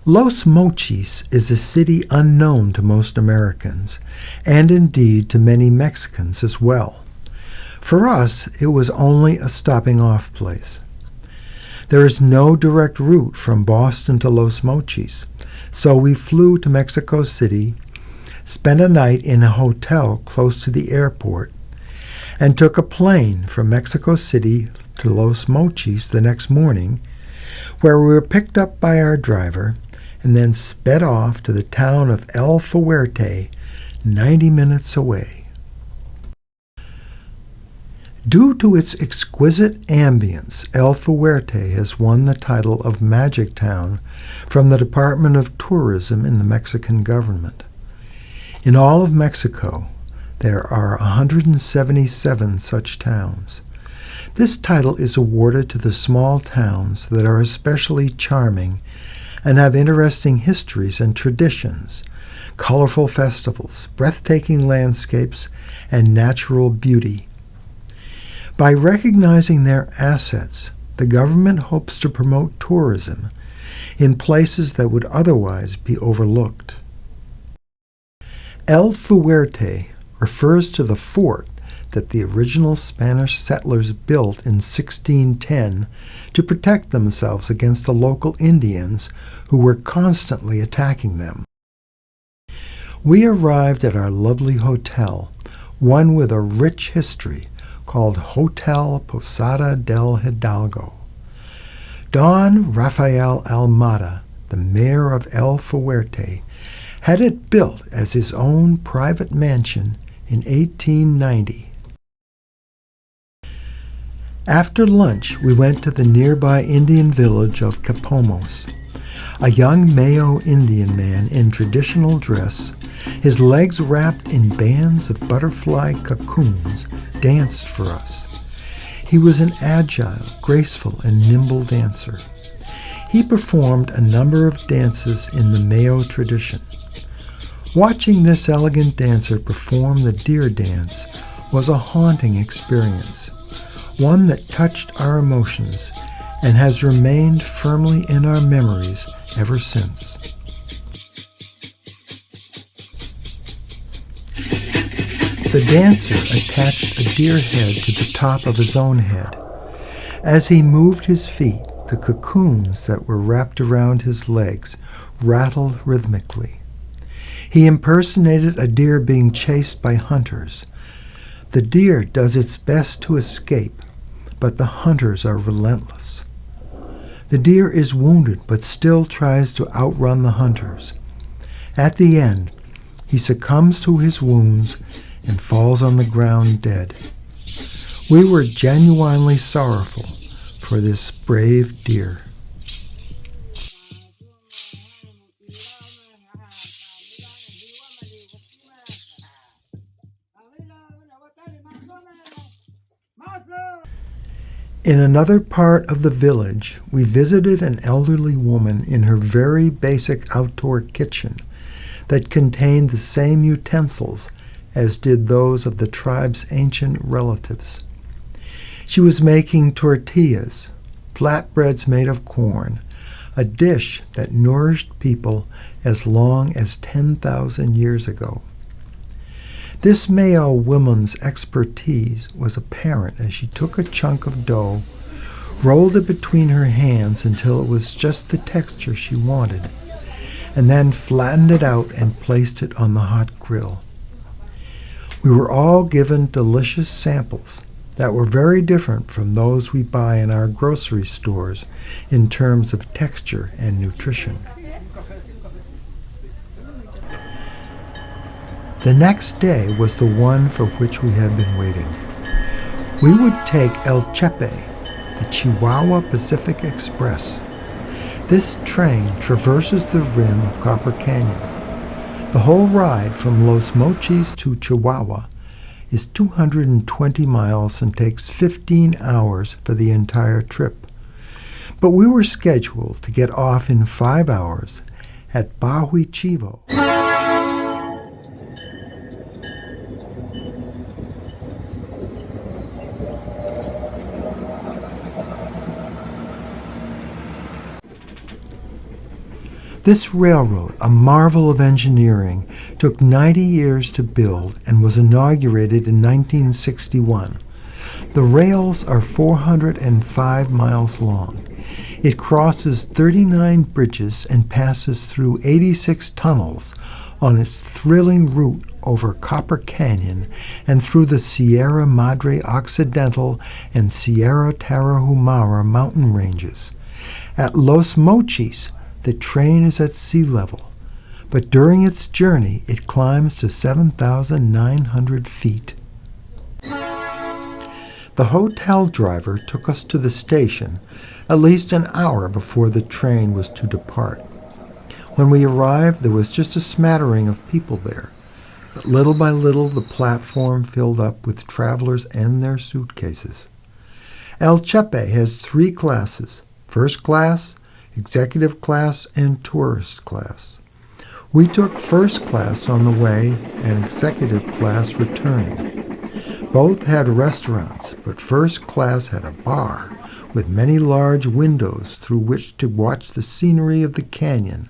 Los Mochis is a city unknown to most Americans, and indeed to many Mexicans as well. For us, it was only a stopping-off place. There is no direct route from Boston to Los Mochis, so we flew to Mexico City, spent a night in a hotel close to the airport, and took a plane from Mexico City to Los Mochis the next morning, where we were picked up by our driver and then sped off to the town of El Fuerte, 90 minutes away. Due to its exquisite ambience, El Fuerte has won the title of Magic Town from the Department of Tourism in the Mexican government. In all of Mexico, there are 177 such towns. This title is awarded to the small towns that are especially charming and have interesting histories and traditions, colorful festivals, breathtaking landscapes, and natural beauty. By recognizing their assets, the government hopes to promote tourism in places that would otherwise be overlooked. El Fuerte refers to the fort that the original Spanish settlers built in 1610 to protect themselves against the local Indians who were constantly attacking them. We arrived at our lovely hotel, one with a rich history, called Hotel Posada del Hidalgo. Don Rafael Almada, the mayor of El Fuerte, had it built as his own private mansion in 1890. After lunch, we went to the nearby Indian village of Capomos. A young Mayo Indian man in traditional dress, his legs wrapped in bands of butterfly cocoons, danced for us. He was an agile, graceful, and nimble dancer. He performed a number of dances in the Mayo tradition. Watching this elegant dancer perform the deer dance was a haunting experience, one that touched our emotions and has remained firmly in our memories ever since. The dancer attached a deer head to the top of his own head. As he moved his feet, the cocoons that were wrapped around his legs rattled rhythmically. He impersonated a deer being chased by hunters. The deer does its best to escape, but the hunters are relentless. The deer is wounded but still tries to outrun the hunters. At the end, he succumbs to his wounds and falls on the ground dead. We were genuinely sorrowful for this brave deer. In another part of the village, we visited an elderly woman in her very basic outdoor kitchen that contained the same utensils as did those of the tribe's ancient relatives. She was making tortillas, flatbreads made of corn, a dish that nourished people as long as 10,000 years ago. This Mayo woman's expertise was apparent as she took a chunk of dough, rolled it between her hands until it was just the texture she wanted, and then flattened it out and placed it on the hot grill. We were all given delicious samples that were very different from those we buy in our grocery stores in terms of texture and nutrition. The next day was the one for which we had been waiting. We would take El Chepe, the Chihuahua Pacific Express. This train traverses the rim of Copper Canyon. The whole ride from Los Mochis to Chihuahua is 220 miles and takes 15 hours for the entire trip. But we were scheduled to get off in 5 hours at Bahui Chivo. This railroad, a marvel of engineering, took 90 years to build and was inaugurated in 1961. The rails are 405 miles long. It crosses 39 bridges and passes through 86 tunnels on its thrilling route over Copper Canyon and through the Sierra Madre Occidental and Sierra Tarahumara mountain ranges. At Los Mochis, the train is at sea level, but during its journey it climbs to 7,900 feet. The hotel driver took us to the station at least an hour before the train was to depart. When we arrived, there was just a smattering of people there, but little by little the platform filled up with travelers and their suitcases. El Chepe has 3 classes: first class, executive class, and tourist class. We took first class on the way and executive class returning. Both had restaurants, but first class had a bar with many large windows through which to watch the scenery of the canyon.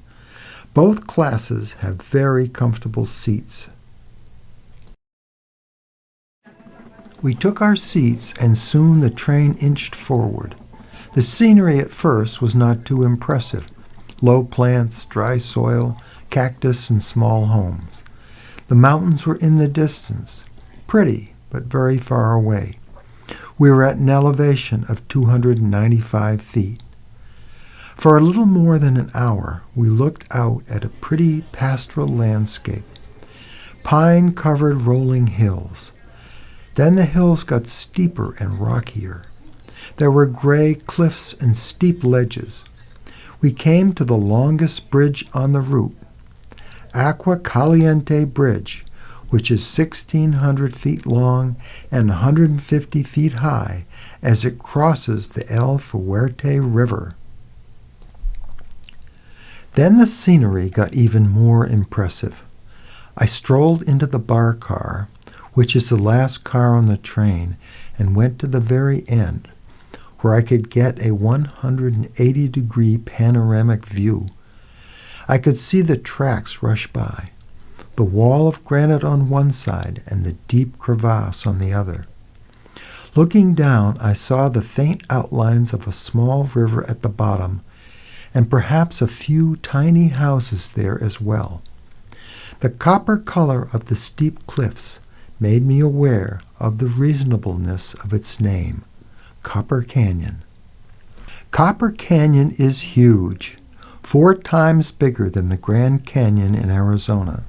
Both classes have very comfortable seats. We took our seats and soon the train inched forward. The scenery at first was not too impressive. Low plants, dry soil, cactus, and small homes. The mountains were in the distance, pretty, but very far away. We were at an elevation of 295 feet. For a little more than an hour, we looked out at a pretty pastoral landscape. Pine-covered rolling hills. Then the hills got steeper and rockier. There were gray cliffs and steep ledges. We came to the longest bridge on the route, Agua Caliente Bridge, which is 1,600 feet long and 150 feet high as it crosses the El Fuerte River. Then the scenery got even more impressive. I strolled into the bar car, which is the last car on the train, and went to the very end, where I could get a 180-degree panoramic view. I could see the tracks rush by, the wall of granite on one side and the deep crevasse on the other. Looking down, I saw the faint outlines of a small river at the bottom, and perhaps a few tiny houses there as well. The copper color of the steep cliffs made me aware of the reasonableness of its name, Copper Canyon. Copper Canyon is huge, 4 times bigger than the Grand Canyon in Arizona.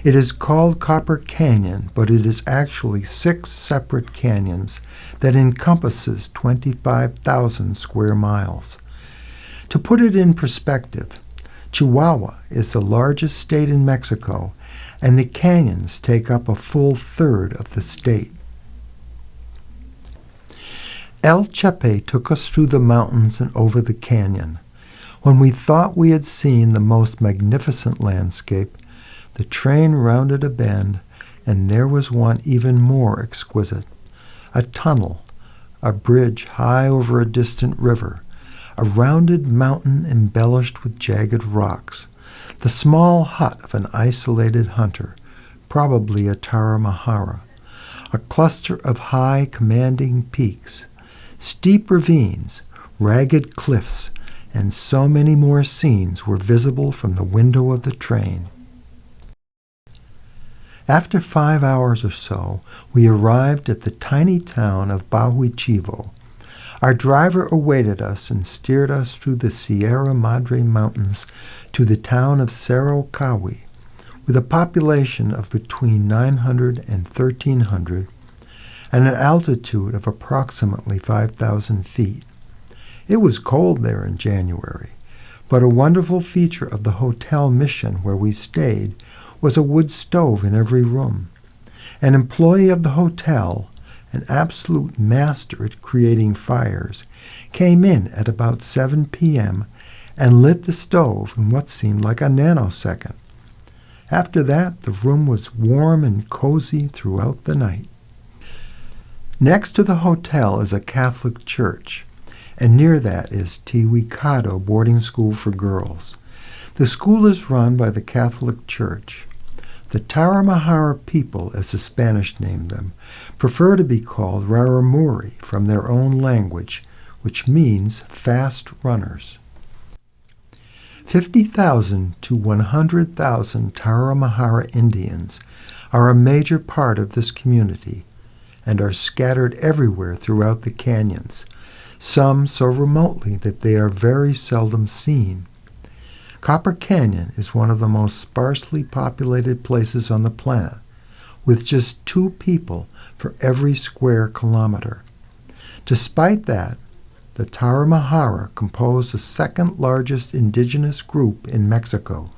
It is called Copper Canyon, but it is actually 6 separate canyons that encompasses 25,000 square miles. To put it in perspective, Chihuahua is the largest state in Mexico, and the canyons take up a full third of the state. El Chepe took us through the mountains and over the canyon. When we thought we had seen the most magnificent landscape, the train rounded a bend, and there was one even more exquisite. A tunnel, a bridge high over a distant river, a rounded mountain embellished with jagged rocks, the small hut of an isolated hunter, probably a Taramahara, a cluster of high commanding peaks, steep ravines, ragged cliffs, and so many more scenes were visible from the window of the train. After 5 hours or so, we arrived at the tiny town of Bahuichivo. Our driver awaited us and steered us through the Sierra Madre Mountains to the town of Cerro Cawi, with a population of between 900 and 1,300 and an altitude of approximately 5,000 feet. It was cold there in January, but a wonderful feature of the hotel mission where we stayed was a wood stove in every room. An employee of the hotel, an absolute master at creating fires, came in at about 7 p.m. and lit the stove in what seemed like a nanosecond. After that, the room was warm and cozy throughout the night. Next to the hotel is a Catholic church, and near that is Tiwicado boarding school for girls. The school is run by the Catholic Church. The Taramahara people, as the Spanish named them, prefer to be called Raramuri from their own language, which means fast runners. 50,000 to 100,000 Taramahara Indians are a major part of this community and are scattered everywhere throughout the canyons, some so remotely that they are very seldom seen. Copper Canyon is one of the most sparsely populated places on the planet, with just 2 people for every square kilometer. Despite that, the Taramahara compose the second largest indigenous group in Mexico.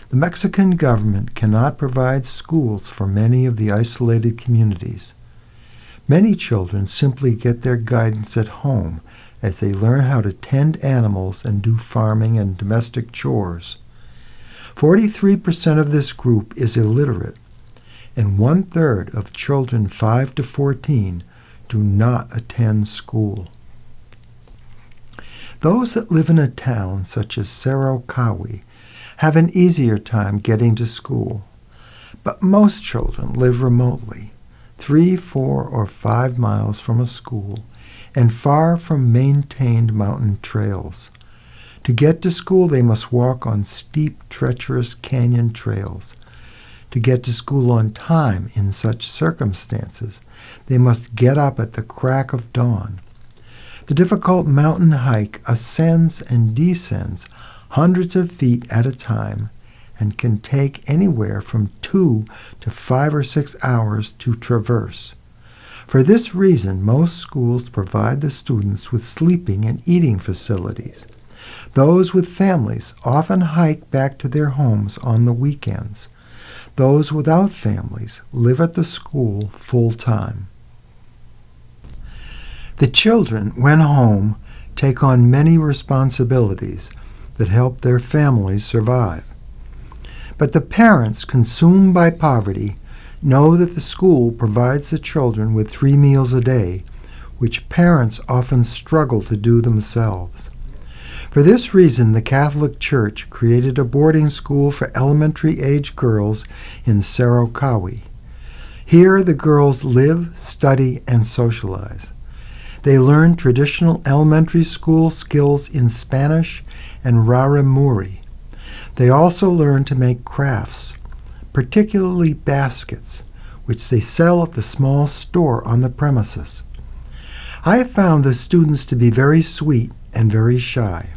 The Mexican government cannot provide schools for many of the isolated communities. Many children simply get their guidance at home as they learn how to tend animals and do farming and domestic chores. 43% of this group is illiterate, and 1/3 of children 5 to 14 do not attend school. Those that live in a town such as Cerro Cawi have an easier time getting to school, but most children live remotely, 3, 4, or 5 miles from a school, and far from maintained mountain trails. To get to school, they must walk on steep, treacherous canyon trails. To get to school on time in such circumstances, they must get up at the crack of dawn. The difficult mountain hike ascends and descends hundreds of feet at a time and can take anywhere from 2 to 5 or 6 hours to traverse. For this reason, most schools provide the students with sleeping and eating facilities. Those with families often hike back to their homes on the weekends. Those without families live at the school full time. The children, when home, take on many responsibilities that help their families survive. But the parents, consumed by poverty, know that the school provides the children with 3 meals a day, which parents often struggle to do themselves. For this reason, the Catholic Church created a boarding school for elementary-age girls in Cerro Cawi. Here the girls live, study, and socialize. They learn traditional elementary school skills in Spanish and Raramuri. They also learn to make crafts, particularly baskets, which they sell at the small store on the premises. I have found the students to be very sweet and very shy.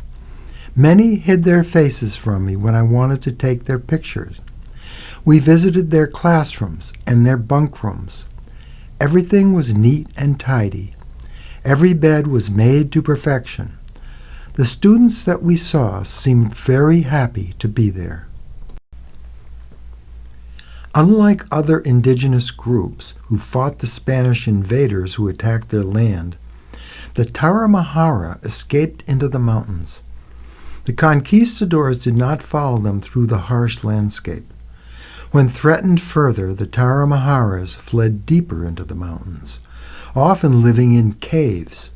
Many hid their faces from me when I wanted to take their pictures. We visited their classrooms and their bunk rooms. Everything was neat and tidy. Every bed was made to perfection. The students that we saw seemed very happy to be there. Unlike other indigenous groups who fought the Spanish invaders who attacked their land, the Taramahara escaped into the mountains. The conquistadors did not follow them through the harsh landscape. When threatened further, the Taramaharas fled deeper into the mountains, often living in caves.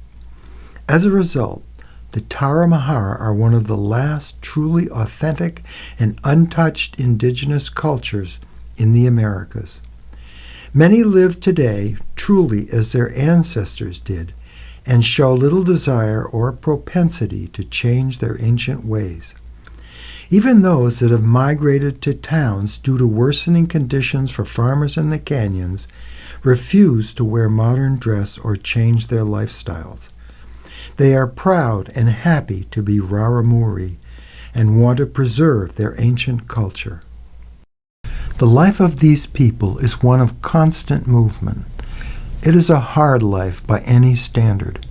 As a result, the Taramahara are one of the last truly authentic and untouched indigenous cultures in the Americas. Many live today truly as their ancestors did and show little desire or propensity to change their ancient ways. Even those that have migrated to towns due to worsening conditions for farmers in the canyons refuse to wear modern dress or change their lifestyles. They are proud and happy to be Raramuri and want to preserve their ancient culture. The life of these people is one of constant movement. It is a hard life by any standard.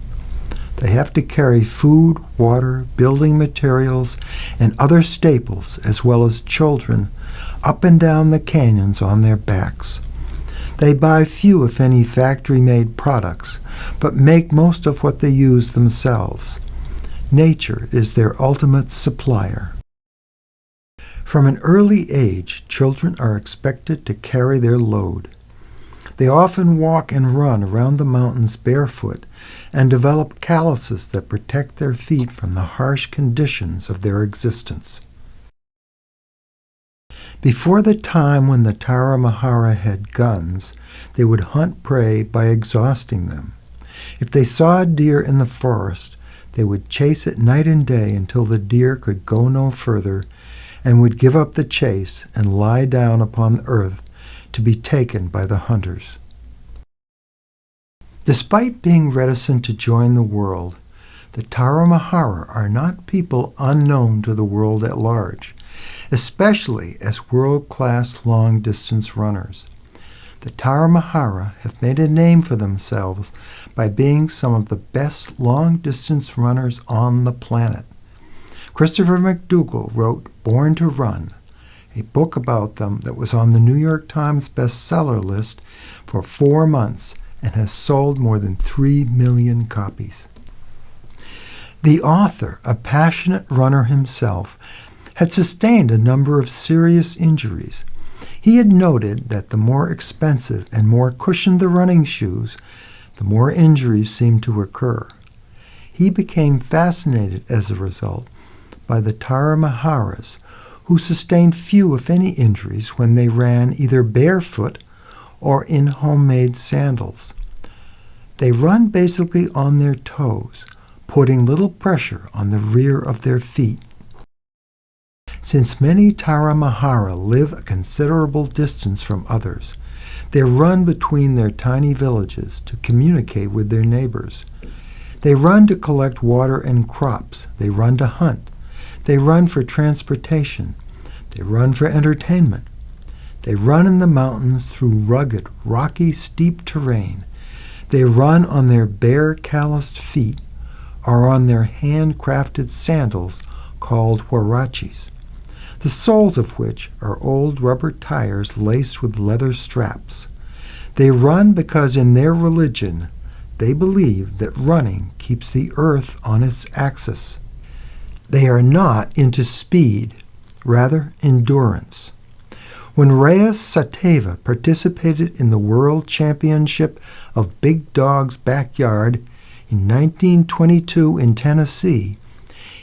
They have to carry food, water, building materials, and other staples, as well as children, up and down the canyons on their backs. They buy few, if any, factory-made products, but make most of what they use themselves. Nature is their ultimate supplier. From an early age, children are expected to carry their load. They often walk and run around the mountains barefoot and develop calluses that protect their feet from the harsh conditions of their existence. Before the time when the Taramahara had guns, they would hunt prey by exhausting them. If they saw a deer in the forest, they would chase it night and day until the deer could go no further and would give up the chase and lie down upon the earth to be taken by the hunters. Despite being reticent to join the world, the Taramahara are not people unknown to the world at large, especially as world-class long-distance runners. The Taramahara have made a name for themselves by being some of the best long-distance runners on the planet. Christopher McDougall wrote Born to Run, a book about them that was on the New York Times bestseller list for 4 months and has sold more than 3 million copies. The author, a passionate runner himself, had sustained a number of serious injuries. He had noted that the more expensive and more cushioned the running shoes, the more injuries seemed to occur. He became fascinated as a result by the Taramaharas, who sustained few if any injuries when they ran either barefoot or in homemade sandals. They run basically on their toes, putting little pressure on the rear of their feet. Since many Taramahara live a considerable distance from others, they run between their tiny villages to communicate with their neighbors. They run to collect water and crops. They run to hunt. They run for transportation. They run for entertainment. They run in the mountains through rugged, rocky, steep terrain. They run on their bare, calloused feet or on their handcrafted sandals called huarachis, the soles of which are old rubber tires laced with leather straps. They run because in their religion they believe that running keeps the earth on its axis. They are not into speed, rather endurance. When Reyes Sateva participated in the World Championship of Big Dog's Backyard in 1922 in Tennessee,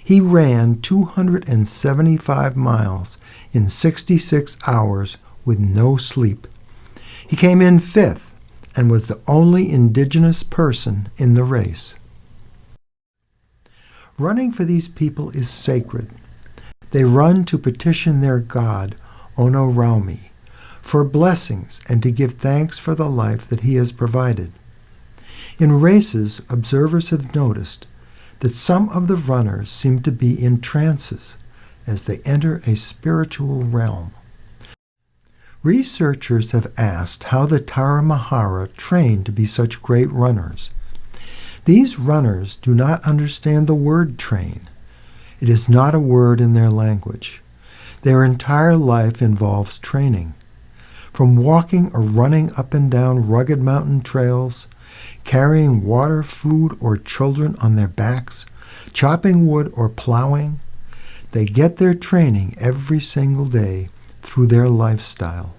he ran 275 miles in 66 hours with no sleep. He came in 5th and was the only indigenous person in the race. Running for these people is sacred. They run to petition their god, Onoraumi, for blessings and to give thanks for the life that he has provided. In races, observers have noticed that some of the runners seem to be in trances as they enter a spiritual realm. Researchers have asked how the Taramahara train to be such great runners. These runners do not understand the word train. It is not a word in their language. Their entire life involves training. From walking or running up and down rugged mountain trails, carrying water, food, or children on their backs, chopping wood, or plowing, they get their training every single day through their lifestyle.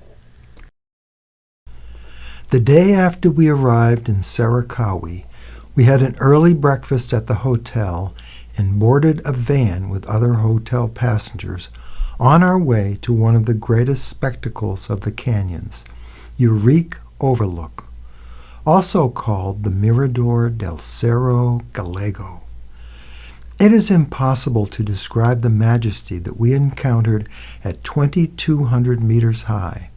The day after we arrived in Sarakawi, we had an early breakfast at the hotel and boarded a van with other hotel passengers on our way to one of the greatest spectacles of the canyons, Urique Overlook, also called the Mirador del Cerro Gallego. It is impossible to describe the majesty that we encountered at 2,200 meters high.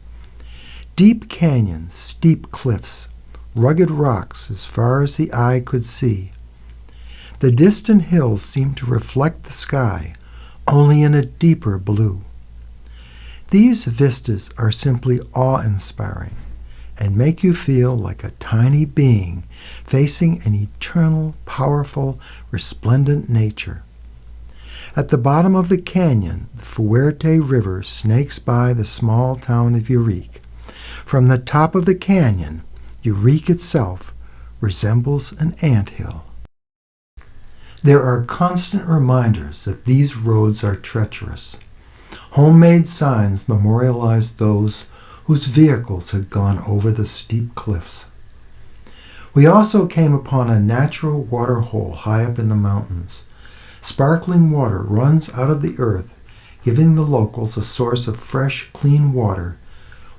Deep canyons, steep cliffs, rugged rocks as far as the eye could see. The distant hills seemed to reflect the sky, only in a deeper blue. These vistas are simply awe-inspiring and make you feel like a tiny being facing an eternal, powerful, resplendent nature. At the bottom of the canyon, the Fuerte River snakes by the small town of Urique. From the top of the canyon, Urique itself resembles an anthill. There are constant reminders that these roads are treacherous. Homemade signs memorialize those whose vehicles had gone over the steep cliffs. We also came upon a natural water hole high up in the mountains. Sparkling water runs out of the earth, giving the locals a source of fresh, clean water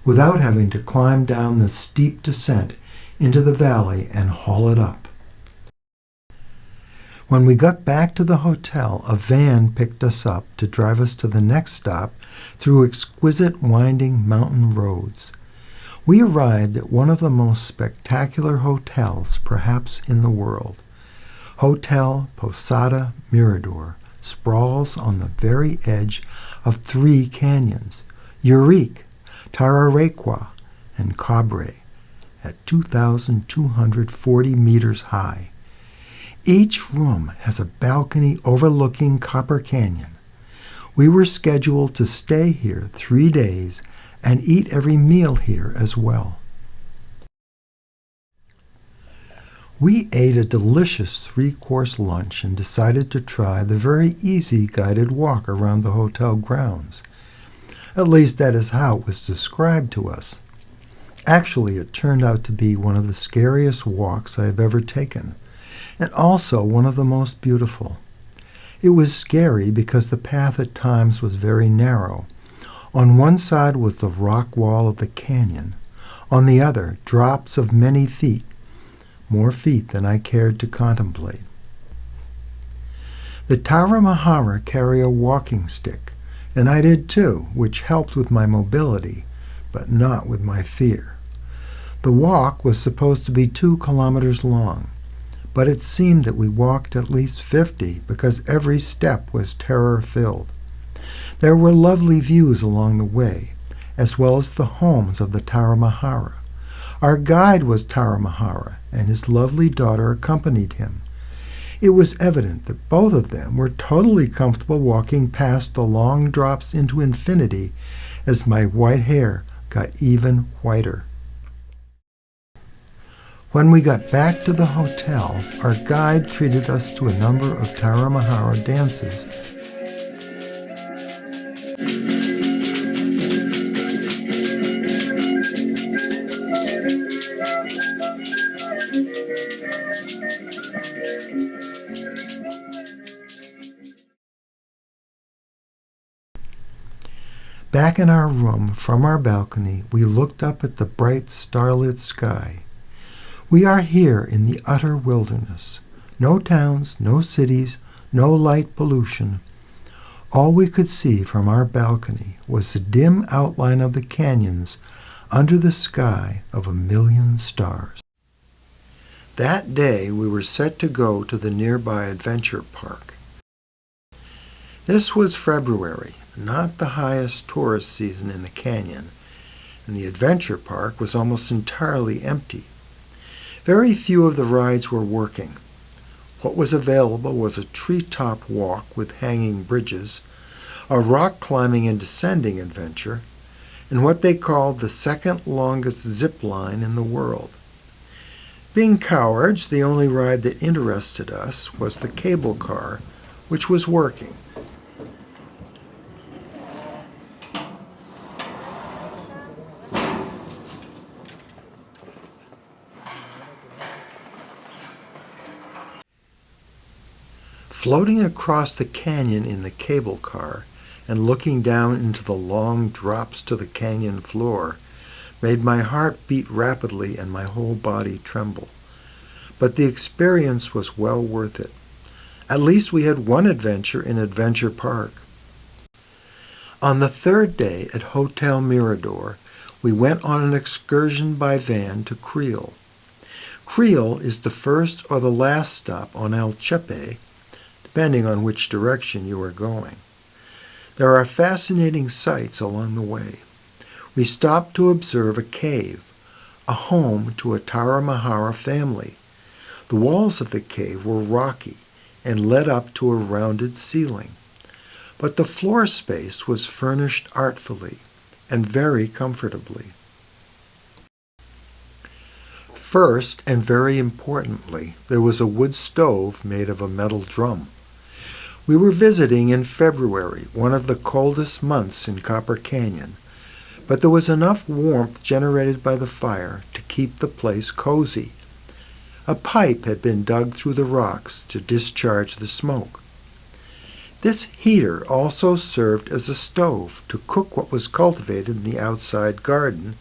without having to climb down the steep descent into the valley and haul it up. When we got back to the hotel, a van picked us up to drive us to the next stop through exquisite winding mountain roads. We arrived at one of the most spectacular hotels perhaps in the world. Hotel Posada Mirador sprawls on the very edge of three canyons, Urique, Tararequa, and Cabre, at 2,240 meters high. Each room has a balcony overlooking Copper Canyon. We were scheduled to stay here 3 days and eat every meal here as well. We ate a delicious 3-course lunch and decided to try the very easy guided walk around the hotel grounds. At least that is how it was described to us. Actually, it turned out to be one of the scariest walks I have ever taken, and also one of the most beautiful. It was scary because the path at times was very narrow. On one side was the rock wall of the canyon. On the other, drops of many feet, more feet than I cared to contemplate. The Taramahara carry a walking stick, and I did too, which helped with my mobility, but not with my fear. The walk was supposed to be 2 kilometers long, but it seemed that we walked at least 50 because every step was terror-filled. There were lovely views along the way, as well as the homes of the Taramahara. Our guide was Taramahara, and his lovely daughter accompanied him. It was evident that both of them were totally comfortable walking past the long drops into infinity as my white hair got even whiter. When we got back to the hotel, our guide treated us to a number of Taramahara dances. Back in our room, from our balcony, we looked up at the bright starlit sky. We are here in the utter wilderness. No towns, no cities, no light pollution. All we could see from our balcony was the dim outline of the canyons under the sky of 1,000,000 stars. That day we were set to go to the nearby adventure park. This was February, not the highest tourist season in the canyon, and the adventure park was almost entirely empty. Very few of the rides were working. What was available was a treetop walk with hanging bridges, a rock climbing and descending adventure, and what they called the second longest zip line in the world. Being cowards, the only ride that interested us was the cable car, which was working. Floating across the canyon in the cable car and looking down into the long drops to the canyon floor made my heart beat rapidly and my whole body tremble. But the experience was well worth it. At least we had one adventure in Adventure Park. On the 3rd day at Hotel Mirador, we went on an excursion by van to Creel. Creel is the first or the last stop on El Chepe, depending on which direction you are going. There are fascinating sights along the way. We stopped to observe a cave, a home to a Taramahara family. The walls of the cave were rocky and led up to a rounded ceiling, but the floor space was furnished artfully and very comfortably. First, and very importantly, there was a wood stove made of a metal drum. We were visiting in February, one of the coldest months in Copper Canyon, but there was enough warmth generated by the fire to keep the place cozy. A pipe had been dug through the rocks to discharge the smoke. This heater also served as a stove to cook what was cultivated in the outside garden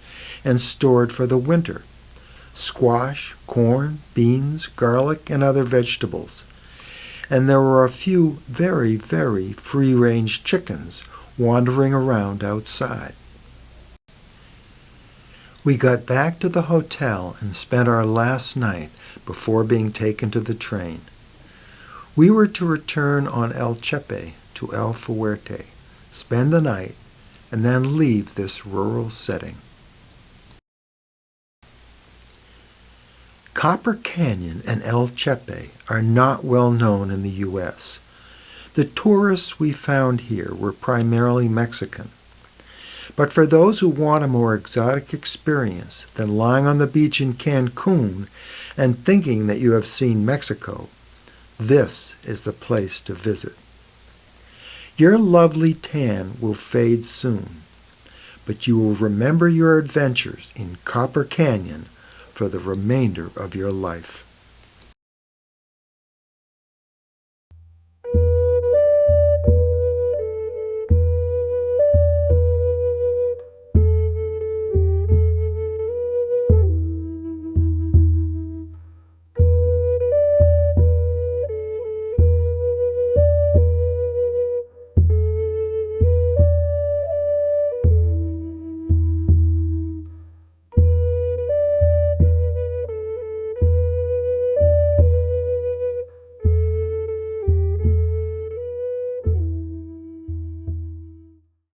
and stored for the winter: squash, corn, beans, garlic, and other vegetables. And there were a few very, very free-range chickens wandering around outside. We got back to the hotel and spent our last night before being taken to the train. We were to return on El Chepe to El Fuerte, spend the night, and then leave this rural setting. Copper Canyon and El Chepe are not well known in the U.S. The tourists we found here were primarily Mexican. But for those who want a more exotic experience than lying on the beach in Cancun and thinking that you have seen Mexico, this is the place to visit. Your lovely tan will fade soon, but you will remember your adventures in Copper Canyon for the remainder of your life.